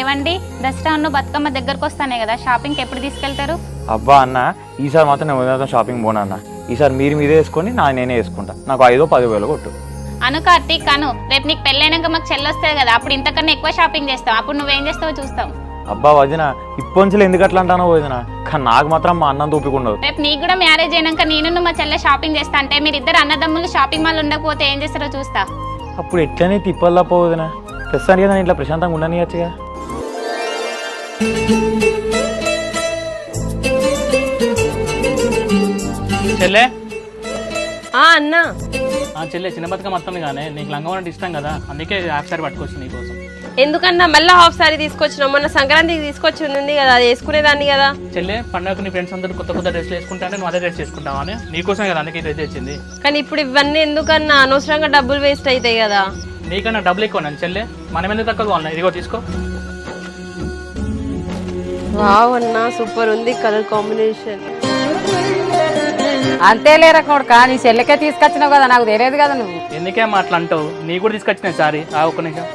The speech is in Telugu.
ఏవండి దసరా బతుకమ్మ దగ్గరకు వస్తానే కదా షాపింగ్కి ఎప్పుడు తీసుకెళ్తారు? అబ్బా అన్న ఈసారి మాత్రం నేను ఉదయం షాపింగ్ పోనా అన్న. ఈసారి మీరే వేసుకొని నేనే వేసుకుంటా. నాకు 5,000-10,000 కొట్టు. అను కార్తీక్ అను, రేపు నీకు పెళ్ళైనాక మాకు చెల్లొస్తుంది కదా, అప్పుడు ఇంతకన్నా ఎక్కువ షాపింగ్ చేస్తావు. అప్పుడు నువ్వేం చేస్తావో చూస్తాం. అబ్బా వదిన ఇప్పొంచులు ఎందుకు అట్లా అంటానో వదిన, కానీ నాకు మాత్రం మా అన్నం తూపికుండదు. రేపు నీకు కూడా మ్యారేజ్ అయినాక నేను మా చెల్లె షాపింగ్ చేస్తా అంటే మీరిద్దరు అన్నదమ్ములు షాపింగ్ మాల్ ఉండకపోతే ఏం చేస్తారో చూస్తా. అప్పుడు ఎట్లనే తిప్పల్లా పోవదిన, ప్రస్తుతానికి కదా ఇట్లా ప్రశాంతంగా ఉండనియచ్చుగా. చెల్లె అన్నా చెల్లె చిన్న బతుకమ్మ మొత్తం కానీ నీకు లంగా అంటే ఇష్టం కదా, అందుకే హాఫ్ సారీ పట్టుకొచ్చి నీకోసం. ఎందుకన్నా మళ్ళీ హాఫ్ సారీ తీసుకొచ్చినావు? మొన్న సంక్రాంతికి తీసుకొచ్చి ఉంది కదా, అది వేసుకునేదాన్ని కదా. చెల్లె పండుగకు నీ ఫ్రెండ్స్ అందరూ కొత్త కొత్త డ్రెస్లు వేసుకుంటానే నువ్వు అదే డ్రెస్ చేసుకుంటావా అని నీకోసం కదా, అందుకే డ్రెస్ తెచ్చింది. కానీ ఇప్పుడు ఇవన్నీ ఎందుకన్నా? అనవసరంగా డబ్బులు వేస్ట్ అవుతాయి కదా. నీకన్నా డబ్బులు ఎక్కువ నన్ను చెల్లె, మనం ఎందుకు తక్కువ కావాలి? ఇదిగో తీసుకో. వావ్ అన్నా సూపర్ ఉంది కలర్ కాంబినేషన్. అంతే లేరా కొడుకా, నీ చెల్లెకే తీసుకొచ్చినావు కదా, నాకు తెలియదు కదా. నువ్వు ఎందుకే అట్లా అంటావు? నీ కూడా తీసుకొచ్చిన సారీ. ఒక్క నిమిషం